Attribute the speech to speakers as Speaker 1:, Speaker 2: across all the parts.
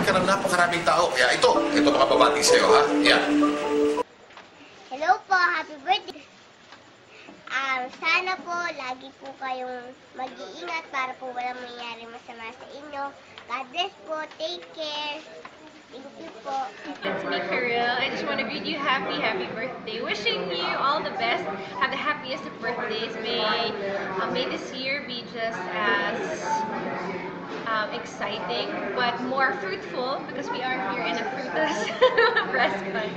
Speaker 1: ka ng napakaraming tao. Kaya ito makababati sa'yo, ha? Yan.
Speaker 2: Hello po, happy birthday. Sana po lagi po kayong mag-iingat para po walang mangyari masama sa inyo. God bless po. Take care. Thank you po.
Speaker 3: It's me, Karil. I just want to greet you happy birthday. Wishing you all the best. Have the happiest of birthdays. May this year be just as exciting, but more fruitful, because we are here in a fruitless restaurant.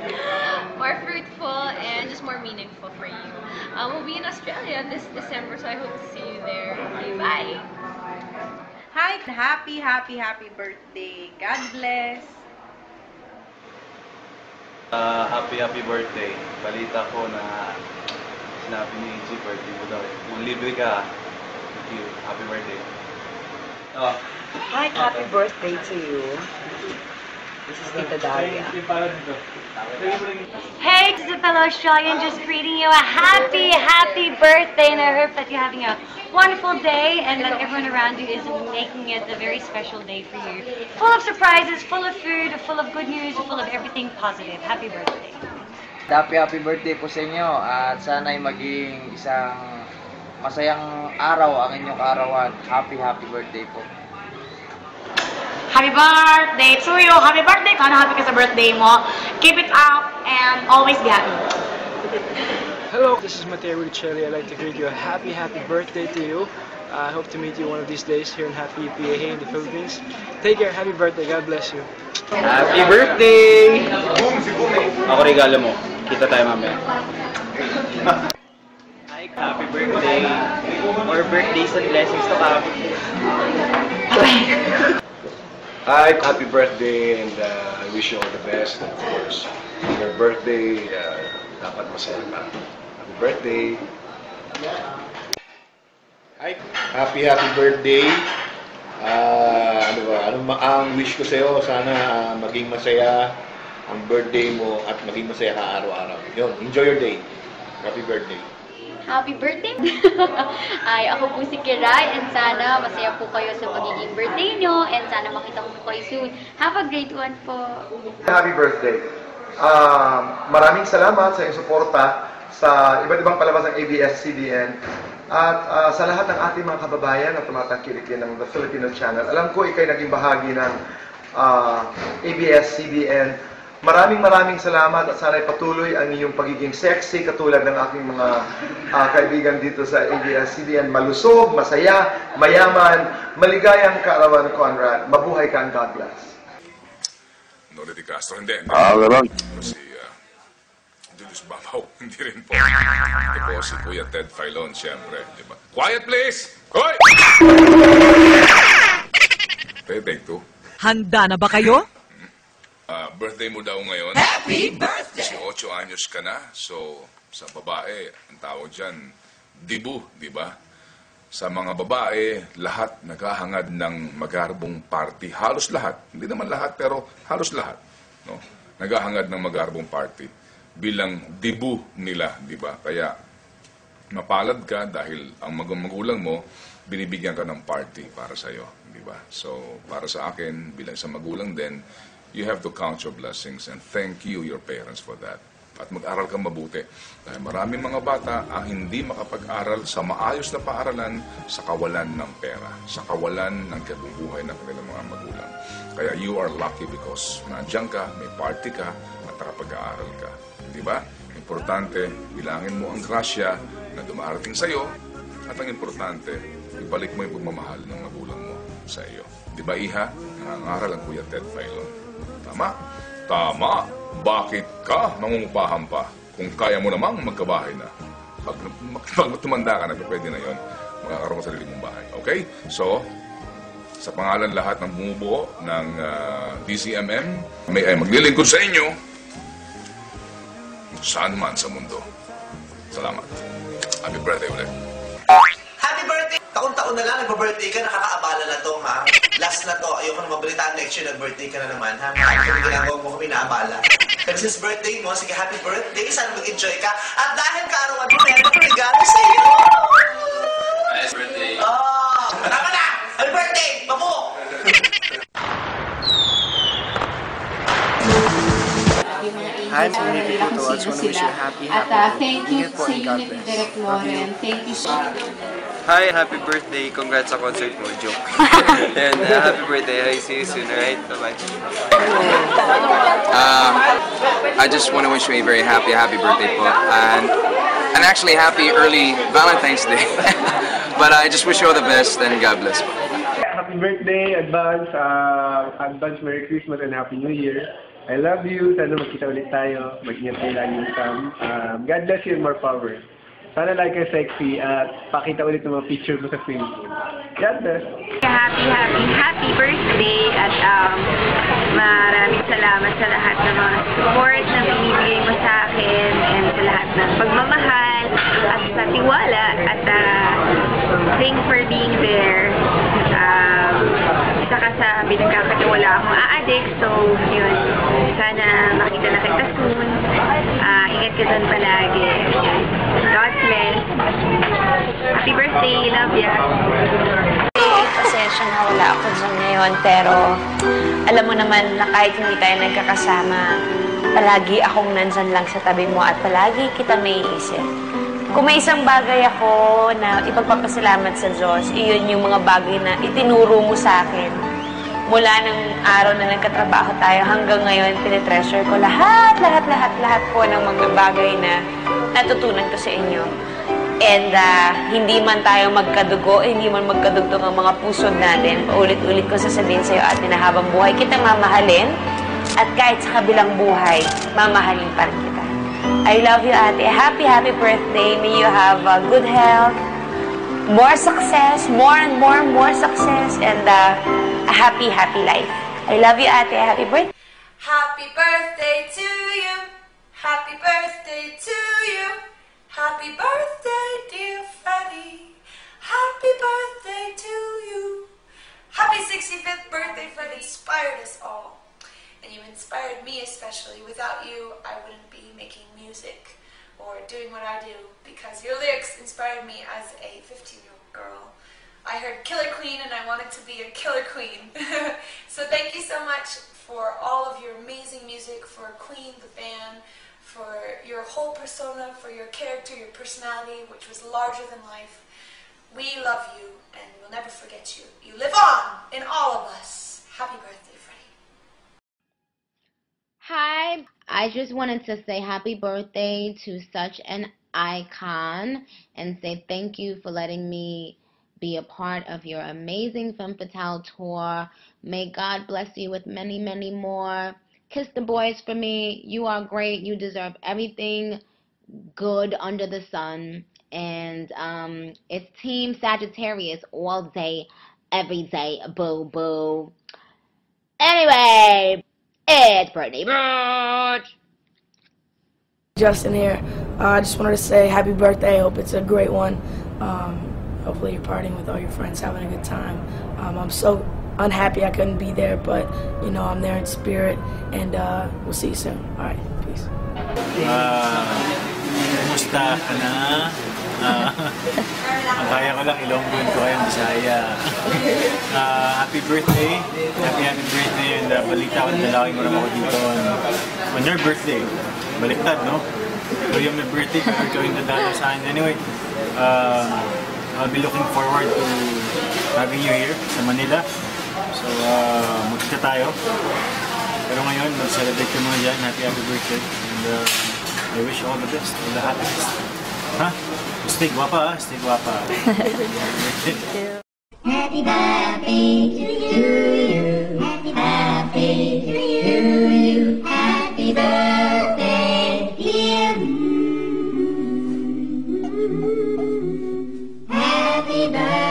Speaker 3: More fruitful and just more meaningful for you. We'll be in Australia this December, so I hope to see you there. Okay, bye!
Speaker 4: Hi! Happy birthday! God bless!
Speaker 5: Happy birthday. Balita ko na sinabi ni G, birthday mo daw. Kung libre ka, thank you. Happy birthday.
Speaker 6: Hi, happy birthday to you. This is Tita Daria.
Speaker 7: Hey, this is a fellow Australian just greeting you a happy birthday, and I hope that you're having a wonderful day and that everyone around you is making it a very special day for you. Full of surprises, full of food, full of good news, full of everything positive. Happy birthday.
Speaker 6: Happy birthday po sa inyo at sana'y maging isang masayang araw ang inyong kaarawan. Happy birthday po.
Speaker 8: Happy birthday to you! Happy birthday! Kana happy ka sa birthday mo. Keep it up and always be happy.
Speaker 9: Hello, this is Mateo Riccelli. I'd like to greet you a happy birthday to you. I hope to meet you one of these days here in Happy PAH in the Philippines. Take care, happy birthday, God bless you.
Speaker 5: Happy birthday! Ako regalo mo. Kita tayo mamaya. Hi, happy birthday. More birthdays and blessings to come.
Speaker 10: Hi, happy birthday, and I wish you all the best. And of course, your birthday, dapat masaya ka. Happy birthday.
Speaker 11: Hi, happy birthday. Ang wish ko sa'yo, sana maging masaya ang birthday mo at maging masaya ka araw-araw. Yun, enjoy your day. Happy birthday.
Speaker 12: Happy birthday! Ako po si Kiray, and sana masaya po kayo sa magiging birthday nyo, and sana makita ko po kayo soon. Have a great one po!
Speaker 13: Happy birthday! Maraming salamat sa iyong suporta sa iba't ibang palabas ng ABS-CBN at sa lahat ng ating mga kababayan na tumatangkilik ng The Filipino Channel. Alam ko ikay naging bahagi ng ABS-CBN. Maraming salamat at sana'y patuloy ang iyong pagiging sexy katulad ng aking mga kaibigan dito sa ABS-CBN. Malusog, masaya, mayaman, maligayang kaarawan, Conrad. Mabuhay ka, and God bless.
Speaker 1: Noli de Castro, hindi.
Speaker 10: Gano'n.
Speaker 1: Si Julius Babaw, hindi rin po. Ito po si Kuya Ted Filon, siyempre. Diba? Quiet, please! Hoy! Take two.
Speaker 14: Handa na ba kayo?
Speaker 1: Birthday mo daw ngayon.
Speaker 14: Happy birthday!
Speaker 1: 18 anyos ka na. So, sa babae, ang tawag dyan, dibu, di ba? Sa mga babae, lahat naghahangad ng magarbong party. Halos lahat. Hindi naman lahat, pero halos lahat. No? Naghahangad ng magarbong party bilang dibu nila, di ba? Kaya, mapalad ka dahil ang magulang mo, binibigyan ka ng party para sa'yo, di ba? So, para sa akin, bilang isang magulang din, you have to count your blessings and thank you, your parents, for that. At mag-aral kang mabuti. Dahil maraming mga bata ang hindi makapag-aral sa maayos na paaralan sa kawalan ng pera, sa kawalan ng kabubuhay ng kanilang mga magulang. Kaya you are lucky because nandiyan ka, may party ka, at nakapag-aaral ka. Di ba? Importante, bilangin mo ang grasya na dumarating sa iyo, at ang importante, ibalik mo yung pagmamahal ng magulang mo sa iyo. Di ba, Iha? Nangangaral ang Kuya Ted Filon. Tama? Tama! Bakit ka mangungupahan pa kung kaya mo namang magkabahay na? Pag tumanda ka na, pwede na yon, makakaroon sa sarili mong bahay. Okay? So, sa pangalan lahat ng bumubuo ng DCMM, may ay maglilingkod sa inyo saan man sa mundo. Salamat. Happy birthday ulit.
Speaker 15: Happy birthday! Taon-taon na lang, nagpa-birthday ka, nakakaabala na to, ha? Last na to, ayoko na mabalitaan next year, nag-birthday ka na naman, ha? Kaya ginagawa mo kami naabala. Kasi since birthday mo, sige, happy birthday, sana mag-enjoy ka. At dahil kaarawan mo, meron ako regalo sa iyo!
Speaker 5: Nice birthday!
Speaker 15: Oh! Tama na! Happy birthday! Mabu!
Speaker 16: opportunity po to. I just want to wish you a happy
Speaker 17: Thank you
Speaker 16: birthday.
Speaker 17: sa Unity Direct Lauren. Thank you so much.
Speaker 18: Hi, happy birthday. Congrats sa concert mo. Joke. And happy birthday. I see you soon, alright? Bye-bye.
Speaker 19: I just want to wish you a very happy birthday po. And actually happy early Valentine's Day. But I just wish you all the best and God bless.
Speaker 20: Happy birthday, advance Merry Christmas and Happy New Year. I love you. Sana magkita ulit tayo. Mag-ingat kayo lagi, Sam. God bless you and more power. Sana like ka sexy at pakita ulit ng mga picture mo sa swimming pool. God bless.
Speaker 21: Happy birthday at maraming salamat sa lahat ng mga support na binibigay mo sa akin and sa lahat ng pagmamahal at sa tiwala at thanks for being there. Saka sa binagkakatiwala akong a-addict, so yun, sana makita na kita soon. Ingat ka doon palagi. God bless. Happy birthday, love ya. Pasensya na wala ako dyan ngayon, pero alam mo naman na kahit hindi tayo nagkakasama, palagi akong nandyan lang sa tabi mo at palagi kita may isip. Kung may isang bagay ako na ipagpapasalamat sa Diyos, iyon yung mga bagay na itinuro mo sa akin. Mula ng araw na nagkatrabaho tayo hanggang ngayon, tinitreasure ko lahat po ng mga bagay na natutunan ko sa inyo. And hindi man tayo magkadugo, hindi man magkadugtong ang mga pusod natin, paulit-ulit ko sasabihin sa'yo at na habang buhay kitang mamahalin at kahit sa kabilang buhay, mamahalin pa rin kita. I love you, ate. Happy birthday. May you have good health, more success, more and more success, and a happy life. I love you, ate. Happy birthday.
Speaker 22: Happy birthday to you. Happy birthday to you. Happy birthday, dear Freddie. Happy birthday to you. Happy 65th birthday, Fred. Inspired us all. And you inspired me especially. Without you, I wouldn't be making music or doing what I do because your lyrics inspired me as a 15-year-old girl. I heard Killer Queen and I wanted to be a killer queen. So thank you so much for all of your amazing music, for Queen, the band, for your whole persona, for your character, your personality, which was larger than life. We love you and we'll never forget you. You live on in all of us. Happy birthday, Freddie.
Speaker 23: Hi, I just wanted to say happy birthday to such an icon and say thank you for letting me be a part of your amazing Femme Fatale tour. May God bless you with many, many more. Kiss the boys for me. You are great. You deserve everything good under the sun. And it's Team Sagittarius all day, every day. Boo, boo. Anyway, it's Brittany Birch.
Speaker 24: Justin here. I just wanted to say happy birthday. I hope it's a great one. Hopefully you're partying with all your friends, having a good time. I'm so unhappy I couldn't be there, but you know I'm there in spirit, and we'll see you soon. All right, peace.
Speaker 25: Kumusta ka na? Ang kaya ko lang, Ilonggo ko kayong Bisaya. Happy birthday. Happy birthday. And balita ko, dalawin mo naman ako dito on your birthday. Baliktad, no? So yung may birthday, you're going to dalo sa akin. Anyway, I'll be looking forward to having you here sa Manila. So, magkita tayo. Pero ngayon, mag-celebrate ka muna dyan. Happy birthday. And I wish you all the best. All the happiness. Ha? Stay guapa, ha? Stay guapa.
Speaker 26: Happy birthday to you. Happy birthday to you. Happy birthday, dear. Happy birthday.